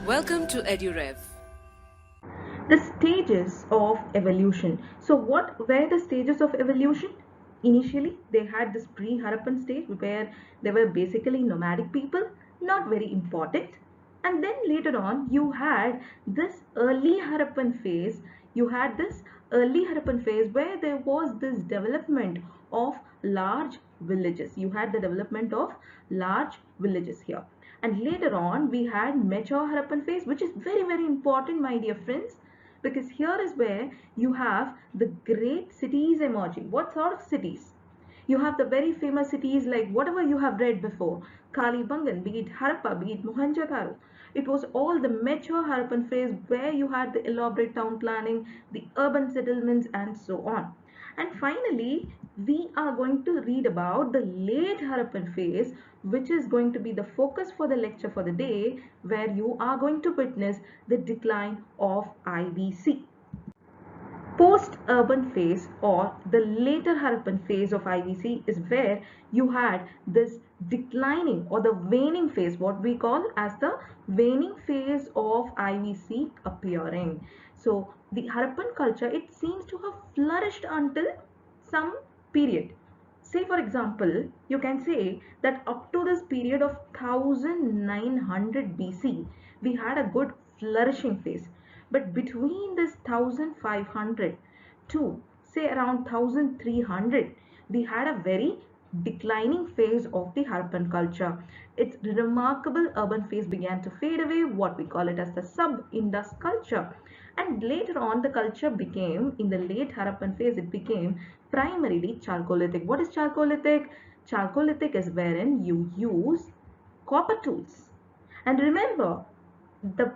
Welcome to EduRev. The stages of evolution. So what were the stages of evolution? Initially, they had this pre-Harappan stage where they were basically nomadic people, not very important. And then later on, you had this early Harappan phase. You had this early Harappan phase where there was this development of large villages. You had the development of large villages here. And later on, we had mature Harappan phase, which is very, very important, my dear friends, because here is where you have the great cities emerging. What sort of cities? You have the very famous cities like whatever you have read before, Kalibangan, be it Harappa, be it Mohenjo-daro. It was all the mature Harappan phase where you had the elaborate town planning, the urban settlements, and so on. And finally, we are going to read about the late Harappan phase, which is going to be the focus for the lecture for the day, where you are going to witness the decline of IBC. Post-urban phase or the later Harappan phase of IBC is where you had this declining or the waning phase, what we call as the waning phase of IBC appearing. So the Harappan culture, it seems to have flourished until some period. Say for example, you can say that up to this period of 1900 BC, we had a good flourishing phase. But between this 1500 to say around 1300, we had a very declining phase of the Harappan culture. Its remarkable urban phase began to fade away, what we call it as the sub-Indus culture. And later on, the culture became, in the late Harappan phase, it became primarily Chalcolithic. What is Chalcolithic? Chalcolithic is wherein you use copper tools. And remember, the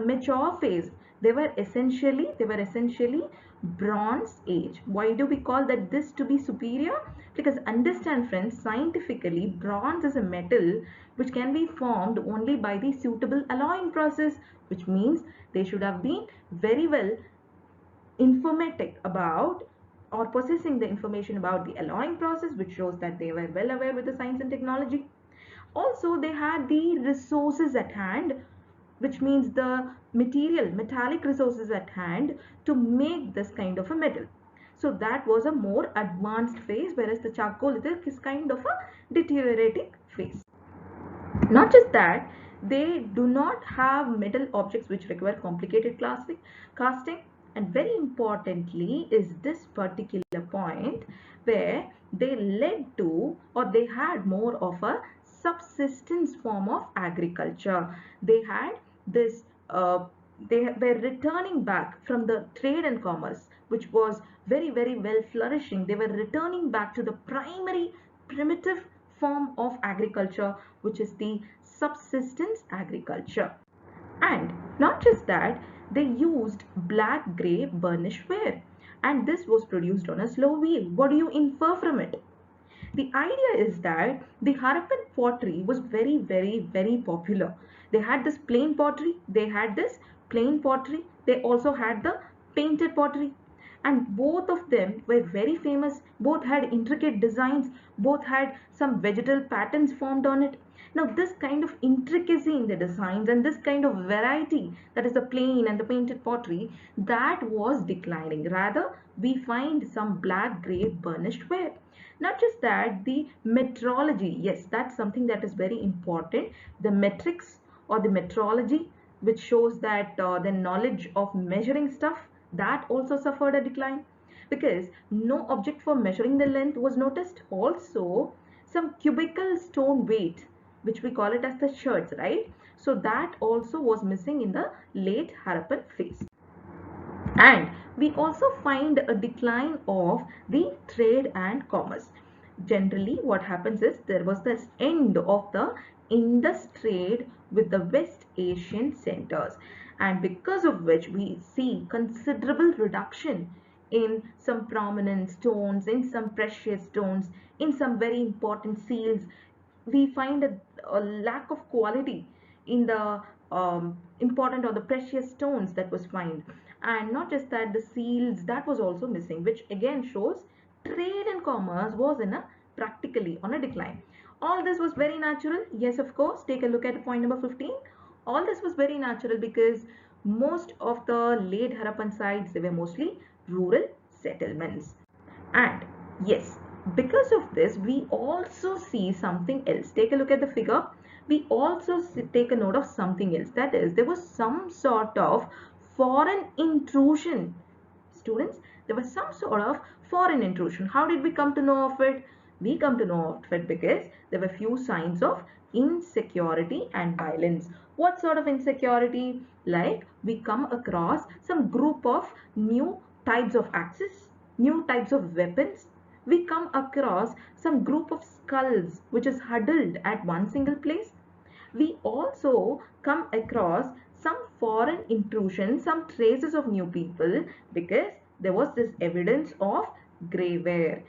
mature phase, they were essentially bronze age. Why do we call that this to be superior? Because understand friends, scientifically bronze is a metal which can be formed only by the suitable alloying process, which means they should have been very well informatic about or possessing the information about the alloying process, which shows that they were well aware with the science and technology. Also, they had the resources at hand, which means the metallic resources at hand to make this kind of a metal. So that was a more advanced phase, whereas the Chalcolithic is kind of a deteriorating phase. Not just that, they do not have metal objects which require complicated casting, and very importantly is this particular point where they led to or they had more of a subsistence form of agriculture. They had this they were returning back from the trade and commerce, which was very, very well flourishing. They were returning back to the primary primitive form of agriculture, which is the subsistence agriculture. And not just that, they used black gray burnish ware, and this was produced on a slow wheel. What do you infer from it? The idea is that the Harappan pottery was very, very, very popular. They had this plain pottery, they also had the painted pottery, and both of them were very famous. Both had intricate designs, both had some vegetal patterns formed on it. Now this kind of intricacy in the designs and this kind of variety, that is the plain and the painted pottery, that was declining. Rather, we find some black gray burnished ware. Not just that, the metrology, yes, that's something that is very important. The metrics or the metrology, which shows that the knowledge of measuring stuff, that also suffered a decline because no object for measuring the length was noticed. Also, some cubical stone weight, which we call it as the sherds, right? So that also was missing in the late Harappan phase. And we also find a decline of the trade and commerce. Generally, what happens is there was this end of the Indus trade with the West Asian centers, and because of which we see considerable reduction in some prominent stones, in some precious stones, in some very important seals. We find a lack of quality in the important or the precious stones that was found. And not just that, the seals, that was also missing, which again shows trade and commerce was in a practically on a decline. All this was very natural. Yes, of course. Take a look at point number 15. All this was very natural because most of the late Harappan sites, they were mostly rural settlements. And yes, because of this, we also see something else. Take a look at the figure. We also take a note of something else. That is, there was some sort of foreign intrusion. Students, there was some sort of foreign intrusion. How did we come to know of it? We come to know of it because there were few signs of insecurity and violence. What sort of insecurity? Like we come across some group of new types of axes, new types of weapons. We come across some group of skulls which is huddled at one single place. We also come across some foreign intrusion, some traces of new people, because there was this evidence of grey ware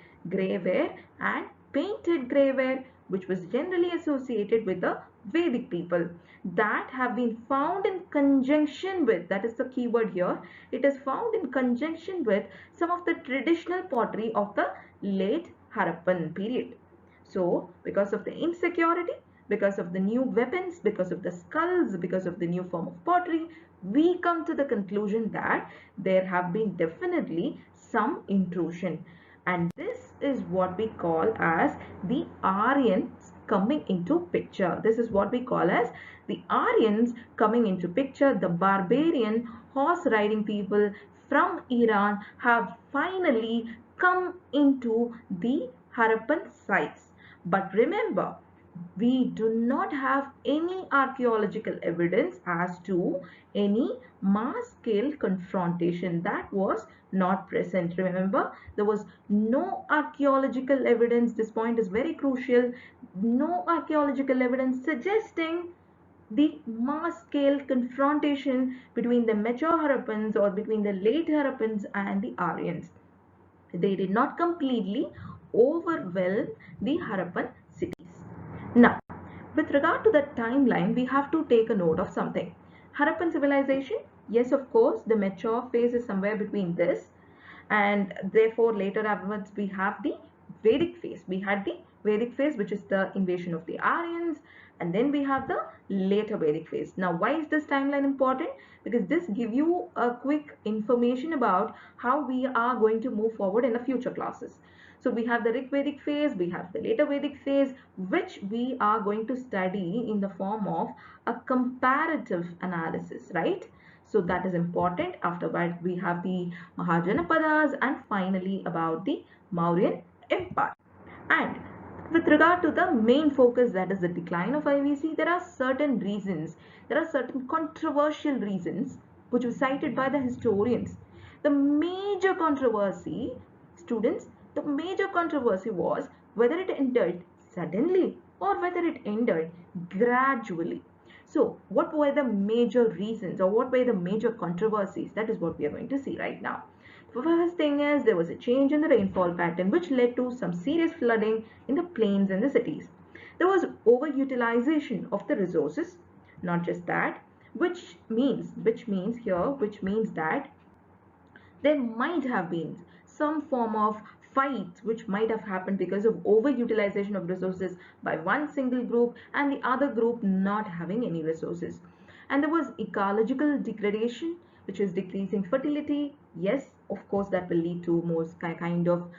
and painted grey ware, which was generally associated with the Vedic people, that have been found in conjunction with, that is the keyword here, it is found in conjunction with some of the traditional pottery of the late Harappan period. So because of the insecurity, because of the new weapons, because of the skulls, because of the new form of pottery, we come to the conclusion that there have been definitely some intrusion. And this is what we call as the Aryans coming into picture. This is what we call as the Aryans coming into picture. The barbarian horse riding people from Iran have finally come into the Harappan sites. But remember, we do not have any archaeological evidence as to any mass scale confrontation. That was not present. Remember, there was no archaeological evidence. This point is very crucial. No archaeological evidence suggesting the mass scale confrontation between the mature Harappans or between the late Harappans and the Aryans. They did not completely overwhelm the Harappan cities. Now, with regard to the timeline, we have to take a note of something. Harappan civilization, yes, of course, the mature phase is somewhere between this, and therefore later afterwards we have the Vedic phase. We had the Vedic phase, which is the invasion of the Aryans, and then we have the later Vedic phase. Now, why is this timeline important? Because this gives you a quick information about how we are going to move forward in the future classes. So we have the Rig Vedic phase, we have the later Vedic phase, which we are going to study in the form of a comparative analysis, right? So that is important. After that, we have the Mahajanapadas, and finally about the Mauryan Empire. And with regard to the main focus, that is the decline of IVC, there are certain reasons, there are certain controversial reasons which were cited by the historians. The major controversy, students, the major controversy was whether it ended suddenly or whether it ended gradually. So what were the major reasons, or what were the major controversies? That is what we are going to see right now. The first thing is there was a change in the rainfall pattern which led to some serious flooding in the plains and the cities. There was overutilization of the resources. Not just that, which means that there might have been some form of fights which might have happened because of overutilization of resources by one single group and the other group not having any resources. And there was ecological degradation, which is decreasing fertility. Yes, of course, that will lead to more kind of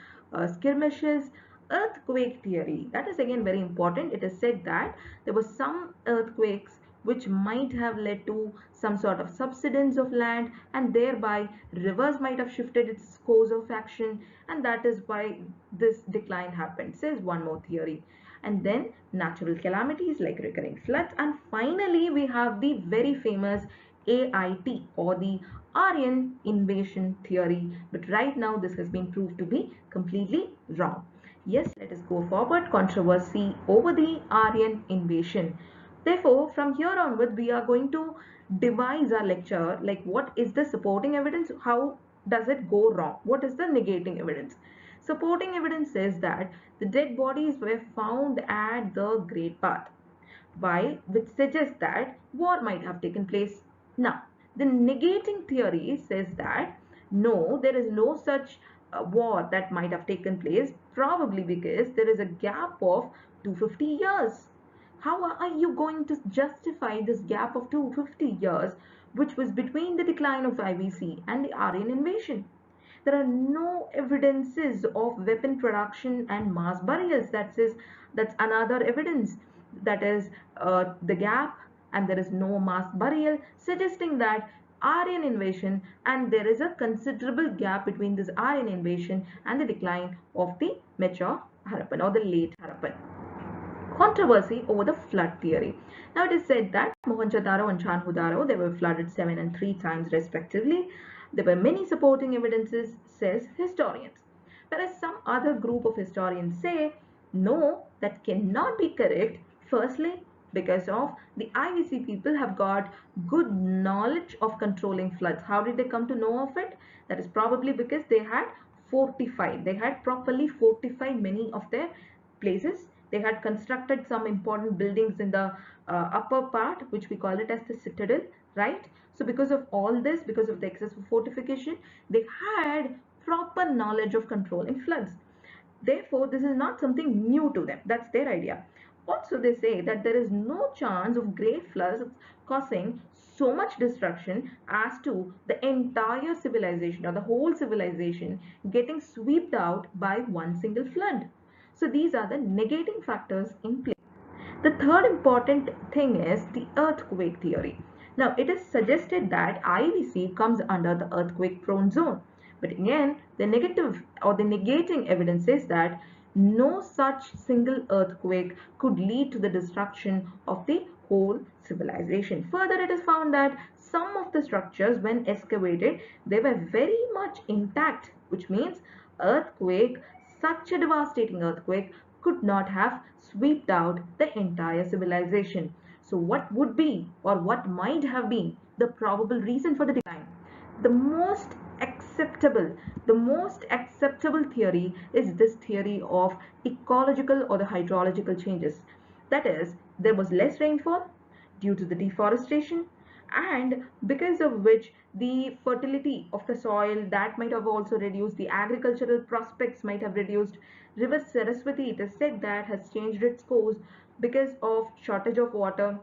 skirmishes. Earthquake theory, that is again very important. It is said that there were some earthquakes which might have led to some sort of subsidence of land, and thereby rivers might have shifted its course of action, and that is why this decline happened, says one more theory. And then natural calamities like recurring floods, and finally we have the very famous AIT, or the Aryan invasion theory, but right now this has been proved to be completely wrong. Yes, let us go forward. Controversy over the Aryan invasion. Therefore, from here onward, we are going to devise our lecture like what is the supporting evidence, how does it go wrong, what is the negating evidence. Supporting evidence says that the dead bodies were found at the Great Bath, which suggests that war might have taken place. Now, the negating theory says that no, there is no such war that might have taken place, probably because there is a gap of 250 years. How are you going to justify this gap of 250 years, which was between the decline of IBC and the Aryan invasion? There are no evidences of weapon production and mass burials. That's another evidence. That is the gap, and there is no mass burial, suggesting that Aryan invasion, and there is a considerable gap between this Aryan invasion and the decline of the mature Harappan or the late Harappan. Controversy over the flood theory. Now it is said that Mohenjo-daro and Chandhu-daro, they were flooded 7 and 3 times respectively. There were many supporting evidences, says historians. Whereas some other group of historians say, no, that cannot be correct. Firstly, because of the IVC people have got good knowledge of controlling floods. How did they come to know of it? That is probably because they had fortified. They had properly fortified many of their places. They had constructed some important buildings in the upper part, which we call it as the citadel, right? So because of all this, because of the excess of fortification, they had proper knowledge of controlling floods. Therefore, this is not something new to them. That's their idea. Also, they say that there is no chance of great floods causing so much destruction as to the entire civilization or the whole civilization getting swept out by one single flood. So these are the negating factors in play. The third important thing is the earthquake theory. Now, it is suggested that IVC comes under the earthquake prone zone. But again, the negative or the negating evidence says that no such single earthquake could lead to the destruction of the whole civilization. Further, it is found that some of the structures, when excavated, they were very much intact, which means earthquake, such a devastating earthquake, could not have swept out the entire civilization. So what would be or what might have been the probable reason for the decline? The most acceptable, the most acceptable theory is this theory of ecological or the hydrological changes. That is, there was less rainfall due to the deforestation, and because of which the fertility of the soil that might have also reduced, the agricultural prospects might have reduced. River Saraswati, it is said that, has changed its course because of shortage of water,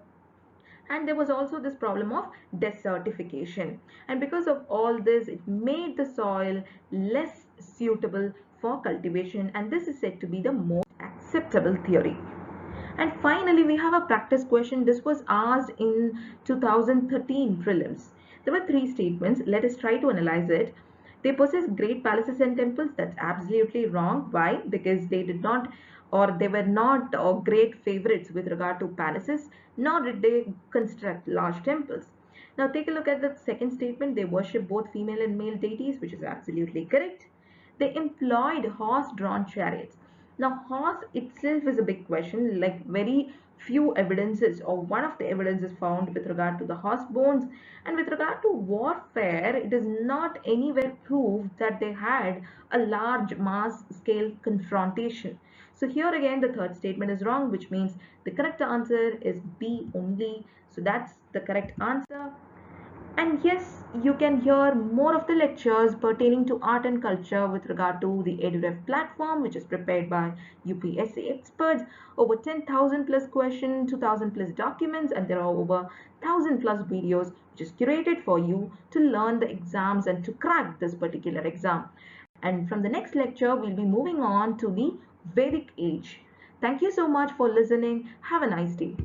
and there was also this problem of desertification, and because of all this it made the soil less suitable for cultivation, and this is said to be the most acceptable theory. And finally, we have a practice question. This was asked in 2013 prelims. There were three statements. Let us try to analyze it. They possess great palaces and temples. That's absolutely wrong. Why? Because they did not, or they were not great favorites with regard to palaces, nor did they construct large temples. Now take a look at the second statement. They worship both female and male deities, which is absolutely correct. They employed horse-drawn chariots. Now, horse itself is a big question, like very few evidences, or one of the evidences found with regard to the horse bones, and with regard to warfare, it is not anywhere proved that they had a large mass scale confrontation. So here again the third statement is wrong, which means the correct answer is B only. So that's the correct answer. And yes, you can hear more of the lectures pertaining to art and culture with regard to the EduRef platform, which is prepared by UPSC experts. Over 10,000 plus questions, 2,000 plus documents, and there are over 1,000 plus videos, which is curated for you to learn the exams and to crack this particular exam. And from the next lecture, we'll be moving on to the Vedic age. Thank you so much for listening. Have a nice day.